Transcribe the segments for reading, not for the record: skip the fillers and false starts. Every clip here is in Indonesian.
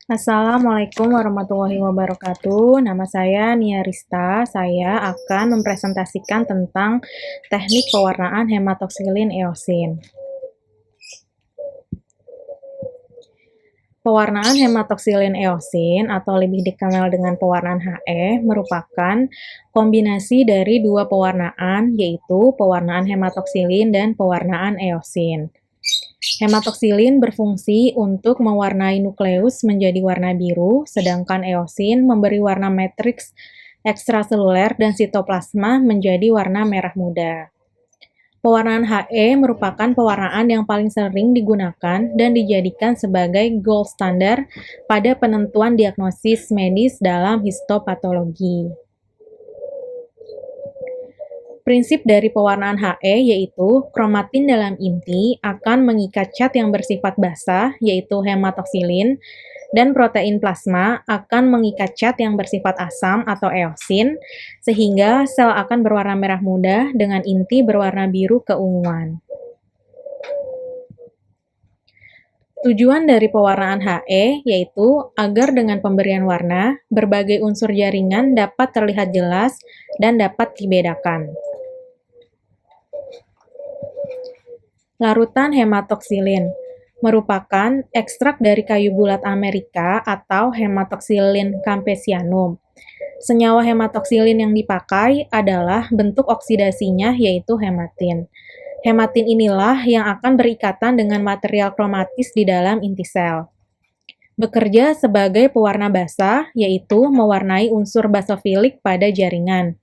Assalamualaikum warahmatullahi wabarakatuh. Nama saya Nia Rista. Saya akan mempresentasikan tentang teknik pewarnaan hematoksilin eosin. Pewarnaan hematoksilin eosin atau lebih dikenal dengan pewarnaan HE merupakan kombinasi dari dua pewarnaan, yaitu pewarnaan hematoksilin dan pewarnaan eosin. Hematoksilin berfungsi untuk mewarnai nukleus menjadi warna biru, sedangkan eosin memberi warna matriks ekstraseluler dan sitoplasma menjadi warna merah muda. Pewarnaan HE merupakan pewarnaan yang paling sering digunakan dan dijadikan sebagai gold standard pada penentuan diagnosis medis dalam histopatologi. Prinsip dari pewarnaan HE yaitu kromatin dalam inti akan mengikat cat yang bersifat basah, yaitu hematoksilin, dan protein plasma akan mengikat cat yang bersifat asam atau eosin, sehingga sel akan berwarna merah muda dengan inti berwarna biru keunguan. Tujuan dari pewarnaan HE yaitu agar dengan pemberian warna, berbagai unsur jaringan dapat terlihat jelas dan dapat dibedakan. Larutan hematoksilin merupakan ekstrak dari kayu bulat Amerika atau Haematoxylin campesianum. Senyawa hematoksilin yang dipakai adalah bentuk oksidasinya yaitu hematin. Hematin inilah yang akan berikatan dengan material kromatis di dalam inti sel. Bekerja sebagai pewarna basah, yaitu mewarnai unsur basofilik pada jaringan.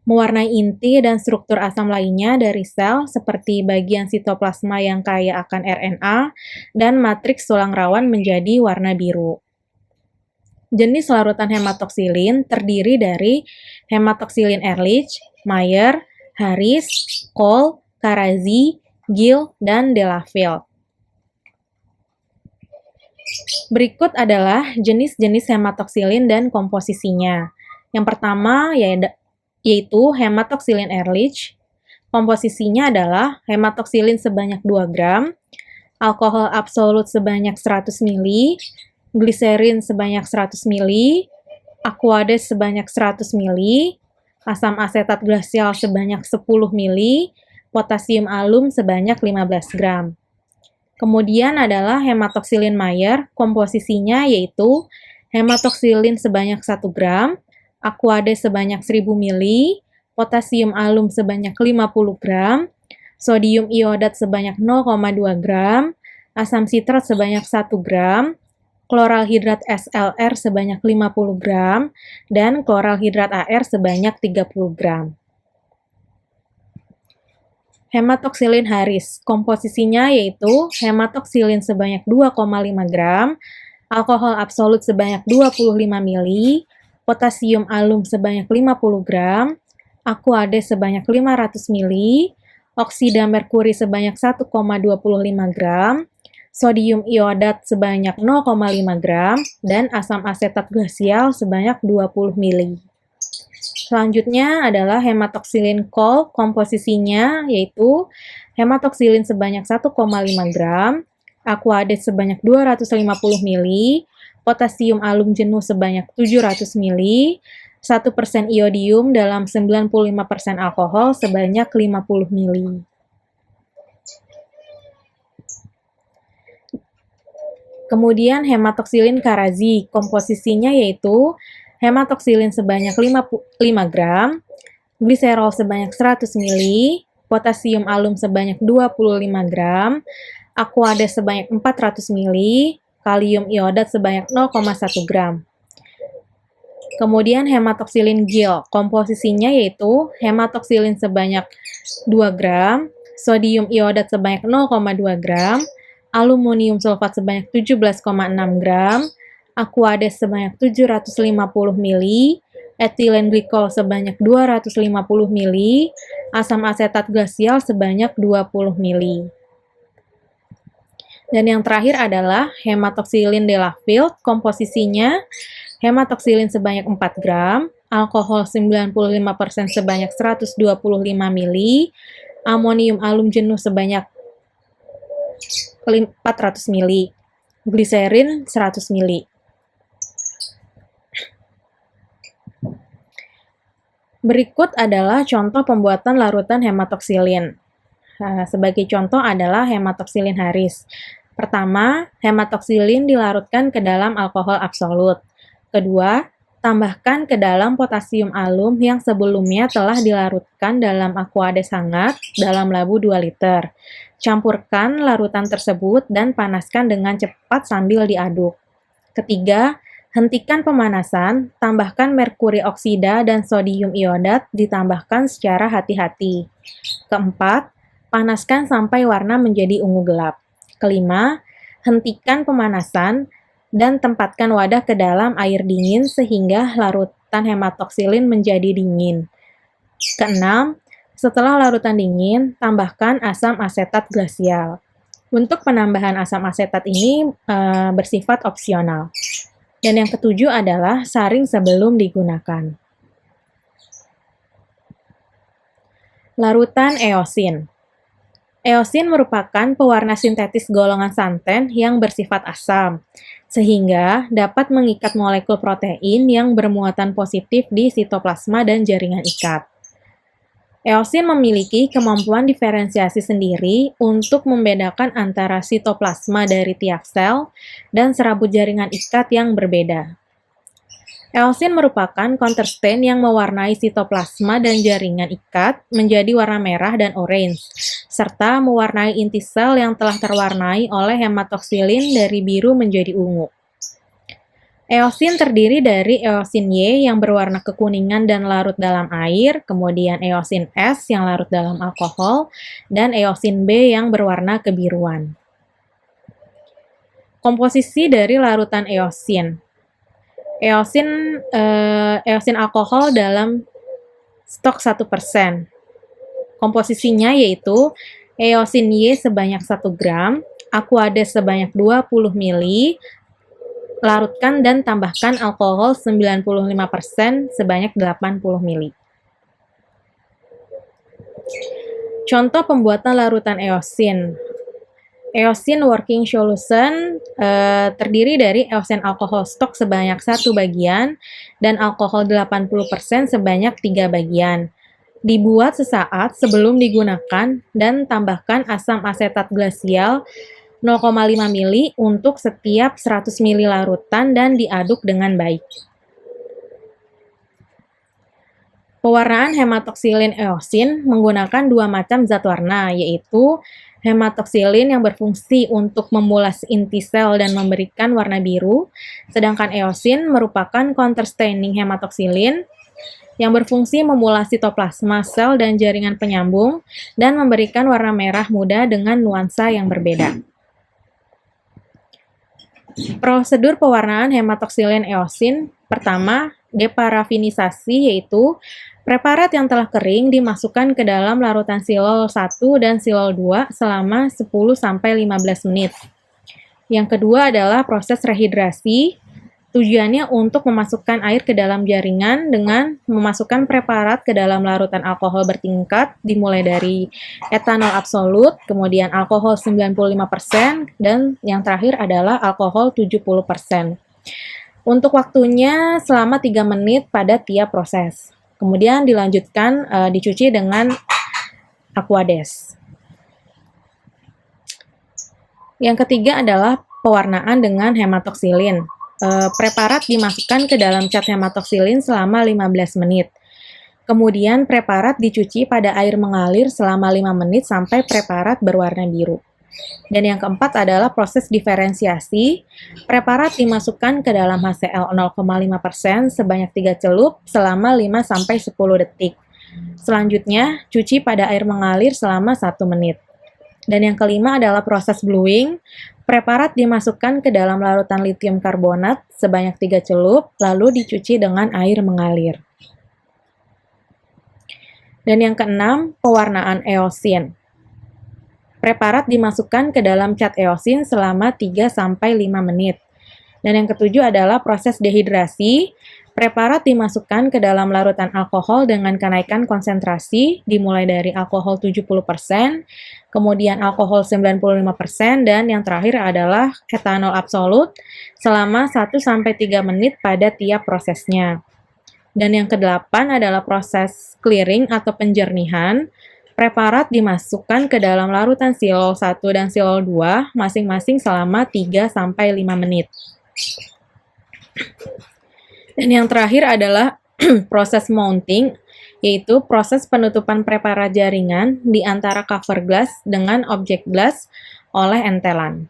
Mewarnai inti dan struktur asam lainnya dari sel seperti bagian sitoplasma yang kaya akan RNA dan matriks tulang rawan menjadi warna biru. Jenis larutan hematoksilin terdiri dari hematoksilin Ehrlich, Mayer, Harris, Cole, Karazi, Gill, dan Delafield. Berikut adalah jenis-jenis hematoksilin dan komposisinya. Yang pertama yaitu hematoksilin Ehrlich. Komposisinya adalah hematoksilin sebanyak 2 gram, alkohol absolut sebanyak 100 ml, gliserin sebanyak 100 ml, aquades sebanyak 100 ml, asam asetat glasial sebanyak 10 ml, potasium alum sebanyak 15 gram. Kemudian adalah hematoksilin Mayer, komposisinya yaitu hematoksilin sebanyak 1 gram, aquades sebanyak 1000 ml, potasium alum sebanyak 50 gram, sodium iodat sebanyak 0,2 gram, asam sitrat sebanyak 1 gram, kloral hidrat SLR sebanyak 50 gram, dan kloral hidrat AR sebanyak 30 gram. Hematoksilin Harris, komposisinya yaitu hematoksilin sebanyak 2,5 gram, alkohol absolut sebanyak 25 ml, potasium alum sebanyak 50 gram, aquades sebanyak 500 ml, oksida merkuri sebanyak 1,25 gram, sodium iodat sebanyak 0,5 gram, dan asam asetat glasial sebanyak 20 ml. Selanjutnya adalah hematoksilin Cole, komposisinya yaitu hematoksilin sebanyak 1,5 gram, aquades sebanyak 250 ml, potasium alum jenuh sebanyak 700 ml, 1% iodium dalam 95% alkohol sebanyak 50 ml. Kemudian hematoksilin Karazi, komposisinya yaitu hematoksilin sebanyak 5 gram, gliserol sebanyak 100 ml, potasium alum sebanyak 25 gram, aquades sebanyak 400 ml, kalium iodat sebanyak 0,1 gram. Kemudian hematoksilin Gill, komposisinya yaitu hematoksilin sebanyak 2 gram, sodium iodat sebanyak 0,2 gram, aluminium sulfat sebanyak 17,6 gram, aquades sebanyak 750 ml, etilen glikol sebanyak 250 ml, asam asetat glasial sebanyak 20 ml. Dan yang terakhir adalah hematoksilin Delafield, komposisinya hematoksilin sebanyak 4 gram, alkohol 95% sebanyak 125 ml, amonium alum jenuh sebanyak 400 ml, gliserin 100 ml. Berikut adalah contoh pembuatan larutan hematoksilin. Sebagai contoh adalah hematoksilin Harris. Pertama, hematoksilin dilarutkan ke dalam alkohol absolut. Kedua, tambahkan ke dalam potasium alum yang sebelumnya telah dilarutkan dalam aquades hangat dalam labu 2 liter. Campurkan larutan tersebut dan panaskan dengan cepat sambil diaduk. Ketiga, hentikan pemanasan, tambahkan merkuri oksida dan sodium iodat ditambahkan secara hati-hati. Keempat, panaskan sampai warna menjadi ungu gelap. Kelima, hentikan pemanasan dan tempatkan wadah ke dalam air dingin sehingga larutan hematoksilin menjadi dingin. Keenam, setelah larutan dingin, tambahkan asam asetat glasial. Untuk penambahan asam asetat ini bersifat opsional. Dan yang ketujuh adalah saring sebelum digunakan. Larutan eosin. Eosin merupakan pewarna sintetis golongan santen yang bersifat asam, sehingga dapat mengikat molekul protein yang bermuatan positif di sitoplasma dan jaringan ikat. Eosin memiliki kemampuan diferensiasi sendiri untuk membedakan antara sitoplasma dari tiap sel dan serabut jaringan ikat yang berbeda. Eosin merupakan counterstain yang mewarnai sitoplasma dan jaringan ikat menjadi warna merah dan orange, serta mewarnai inti sel yang telah terwarnai oleh hematoksilin dari biru menjadi ungu. Eosin terdiri dari eosin Y yang berwarna kekuningan dan larut dalam air, kemudian eosin S yang larut dalam alkohol, dan eosin B yang berwarna kebiruan. Komposisi dari larutan eosin. Eosin alkohol dalam stok 1%. Komposisinya yaitu eosin Y sebanyak 1 gram, aquades sebanyak 20 ml, larutkan dan tambahkan alkohol 95% sebanyak 80 ml. Contoh pembuatan larutan eosin. Eosin working solution terdiri dari eosin alkohol stok sebanyak 1 bagian dan alkohol 80% sebanyak 3 bagian. Dibuat sesaat sebelum digunakan dan tambahkan asam asetat glasial 0,5 ml untuk setiap 100 ml larutan dan diaduk dengan baik. Pewarnaan hematoksilin eosin menggunakan 2 macam zat warna, yaitu hematoksilin yang berfungsi untuk memulas inti sel dan memberikan warna biru, sedangkan eosin merupakan counterstaining hematoksilin yang berfungsi memulas sitoplasma sel dan jaringan penyambung dan memberikan warna merah muda dengan nuansa yang berbeda. Prosedur pewarnaan hematoksilin eosin. Pertama, deparafinisasi, yaitu preparat yang telah kering dimasukkan ke dalam larutan silol 1 dan silol 2 selama 10-15 menit. Yang kedua adalah proses rehidrasi. Tujuannya untuk memasukkan air ke dalam jaringan dengan memasukkan preparat ke dalam larutan alkohol bertingkat dimulai dari etanol absolut, kemudian alkohol 95%, dan yang terakhir adalah alkohol 70%. Untuk waktunya selama 3 menit pada tiap proses. Kemudian dilanjutkan dicuci dengan aquades. Yang ketiga adalah pewarnaan dengan hematoksilin. Preparat dimasukkan ke dalam cat hematoksilin selama 15 menit. Kemudian preparat dicuci pada air mengalir selama 5 menit sampai preparat berwarna biru. Dan yang keempat adalah proses diferensiasi. Preparat dimasukkan ke dalam HCl 0,5% sebanyak 3 celup selama 5-10 detik. Selanjutnya, cuci pada air mengalir selama 1 menit. Dan yang kelima adalah proses bluing. Preparat dimasukkan ke dalam larutan litium karbonat sebanyak 3 celup, lalu dicuci dengan air mengalir. Dan yang keenam, pewarnaan eosin. Preparat dimasukkan ke dalam cat eosin selama 3-5 menit. Dan yang ketujuh adalah proses dehidrasi. Preparat dimasukkan ke dalam larutan alkohol dengan kenaikan konsentrasi dimulai dari alkohol 70%, kemudian alkohol 95%, dan yang terakhir adalah etanol absolut selama 1-3 menit pada tiap prosesnya. Dan yang kedelapan adalah proses clearing atau penjernihan. Preparat dimasukkan ke dalam larutan silol 1 dan silol 2 masing-masing selama 3-5 menit. Dan yang terakhir adalah proses mounting, yaitu proses penutupan preparat jaringan di antara cover glass dengan objek glass oleh entelan.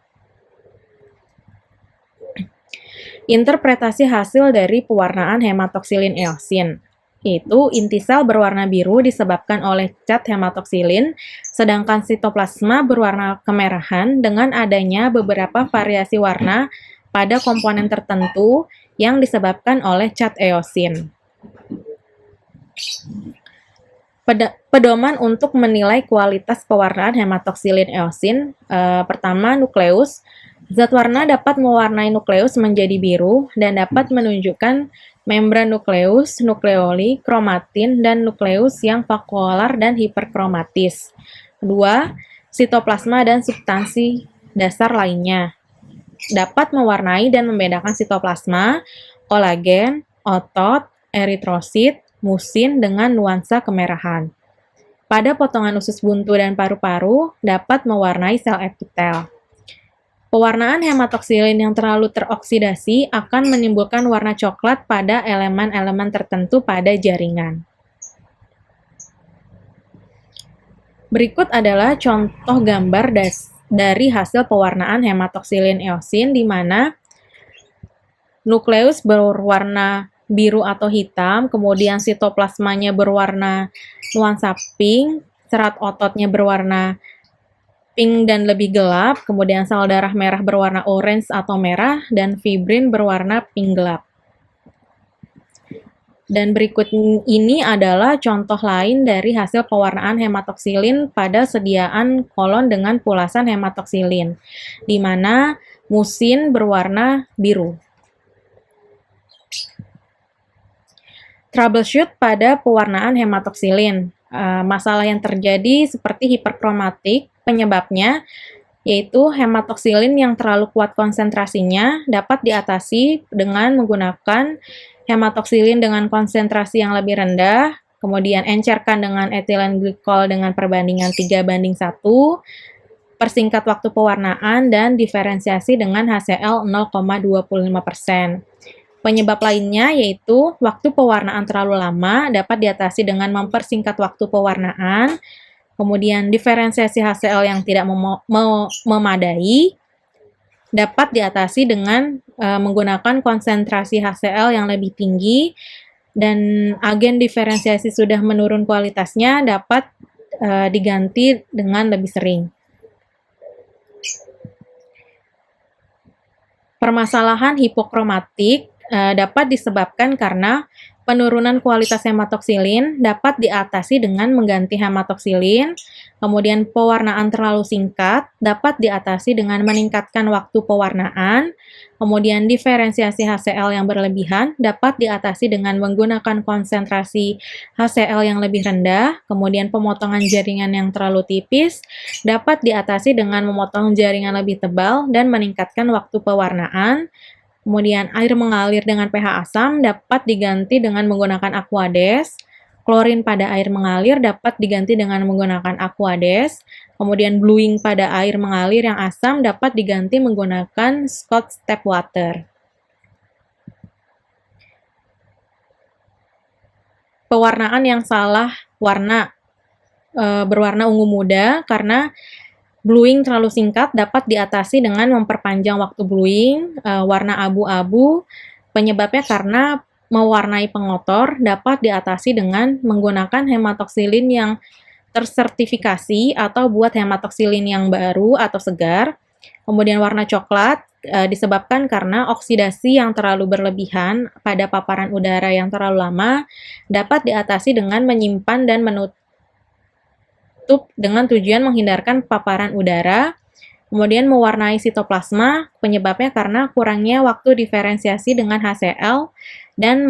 Interpretasi hasil dari pewarnaan hematoksilin eosin, yaitu inti sel berwarna biru disebabkan oleh cat hematoksilin, sedangkan sitoplasma berwarna kemerahan dengan adanya beberapa variasi warna pada komponen tertentu yang disebabkan oleh cat eosin. Pedoman untuk menilai kualitas pewarnaan hematoksilin eosin, pertama nukleus. Zat warna dapat mewarnai nukleus menjadi biru dan dapat menunjukkan membran nukleus, nukleoli, kromatin, dan nukleus yang vakuolar dan hiperkromatis. Kedua, sitoplasma dan substansi dasar lainnya dapat mewarnai dan membedakan sitoplasma, kolagen, otot, eritrosit, musin dengan nuansa kemerahan. Pada potongan usus buntu dan paru-paru dapat mewarnai sel epitel. Pewarnaan hematoksilin yang terlalu teroksidasi akan menimbulkan warna coklat pada elemen-elemen tertentu pada jaringan. Berikut adalah contoh gambar dari hasil pewarnaan hematoksilin eosin di mana nukleus berwarna biru atau hitam, kemudian sitoplasmanya berwarna nuansa pink, serat ototnya berwarna pink dan lebih gelap, kemudian sel darah merah berwarna orange atau merah, dan fibrin berwarna pink gelap. Dan berikut ini adalah contoh lain dari hasil pewarnaan hematoksilin pada sediaan kolon dengan pulasan hematoksilin, di mana musin berwarna biru. Troubleshoot pada pewarnaan hematoksilin. Masalah yang terjadi seperti hiperkromatik, penyebabnya yaitu hematoksilin yang terlalu kuat konsentrasinya dapat diatasi dengan menggunakan hematoksilin dengan konsentrasi yang lebih rendah, kemudian encerkan dengan etilen glikol dengan perbandingan 3:1, persingkat waktu pewarnaan, dan diferensiasi dengan HCl 0,25%. Penyebab lainnya yaitu waktu pewarnaan terlalu lama dapat diatasi dengan mempersingkat waktu pewarnaan, kemudian diferensiasi HCl yang tidak memadai dapat diatasi dengan menggunakan konsentrasi HCl yang lebih tinggi, dan agen diferensiasi sudah menurun kualitasnya dapat diganti dengan lebih sering. Permasalahan hipokromatik dapat disebabkan karena penurunan kualitas hematoksilin dapat diatasi dengan mengganti hematoksilin, kemudian pewarnaan terlalu singkat dapat diatasi dengan meningkatkan waktu pewarnaan, kemudian diferensiasi HCl yang berlebihan dapat diatasi dengan menggunakan konsentrasi HCl yang lebih rendah, kemudian pemotongan jaringan yang terlalu tipis dapat diatasi dengan memotong jaringan lebih tebal dan meningkatkan waktu pewarnaan. Kemudian air mengalir dengan pH asam dapat diganti dengan menggunakan Aquades. Klorin pada air mengalir dapat diganti dengan menggunakan Aquades. Kemudian bluing pada air mengalir yang asam dapat diganti menggunakan Scotch tap water. Pewarnaan yang salah warna berwarna ungu muda karena bluing terlalu singkat dapat diatasi dengan memperpanjang waktu bluing. Warna abu-abu penyebabnya karena mewarnai pengotor dapat diatasi dengan menggunakan hematoksilin yang tersertifikasi atau buat hematoksilin yang baru atau segar. Kemudian warna coklat disebabkan karena oksidasi yang terlalu berlebihan pada paparan udara yang terlalu lama dapat diatasi dengan menyimpan dan menutup dengan tujuan menghindarkan paparan udara. Kemudian mewarnai sitoplasma penyebabnya karena kurangnya waktu diferensiasi dengan HCl dan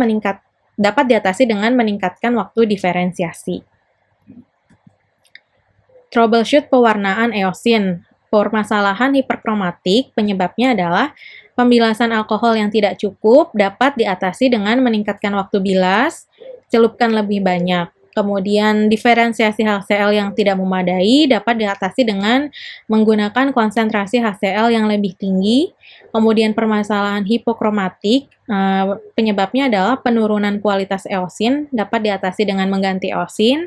dapat diatasi dengan meningkatkan waktu diferensiasi. Troubleshoot pewarnaan eosin. Permasalahan hiperkromatik penyebabnya adalah Pembilasan alkohol yang tidak cukup dapat diatasi dengan meningkatkan waktu bilas, celupkan lebih banyak. Kemudian diferensiasi HCl yang tidak memadai dapat diatasi dengan menggunakan konsentrasi HCl yang lebih tinggi. Kemudian permasalahan hipokromatik, penyebabnya adalah penurunan kualitas eosin, dapat diatasi dengan mengganti eosin.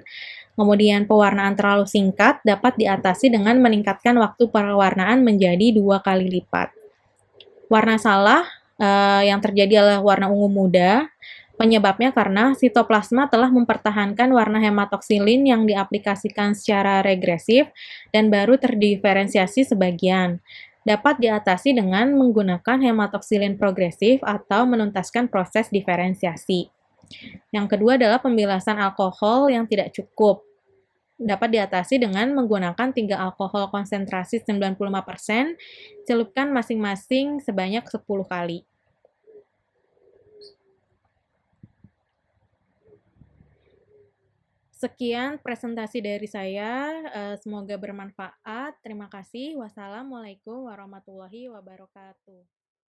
Kemudian pewarnaan terlalu singkat dapat diatasi dengan meningkatkan waktu pewarnaan menjadi 2 kali lipat. Warna salah yang terjadi adalah warna ungu muda. Penyebabnya karena sitoplasma telah mempertahankan warna hematoksilin yang diaplikasikan secara regresif dan baru terdiferensiasi sebagian. Dapat diatasi dengan menggunakan hematoksilin progresif atau menuntaskan proses diferensiasi. Yang kedua adalah pembilasan alkohol yang tidak cukup. Dapat diatasi dengan menggunakan 3 alkohol konsentrasi 95%, celupkan masing-masing sebanyak 10 kali. Sekian presentasi dari saya, semoga bermanfaat. Terima kasih. Wassalamualaikum warahmatullahi wabarakatuh.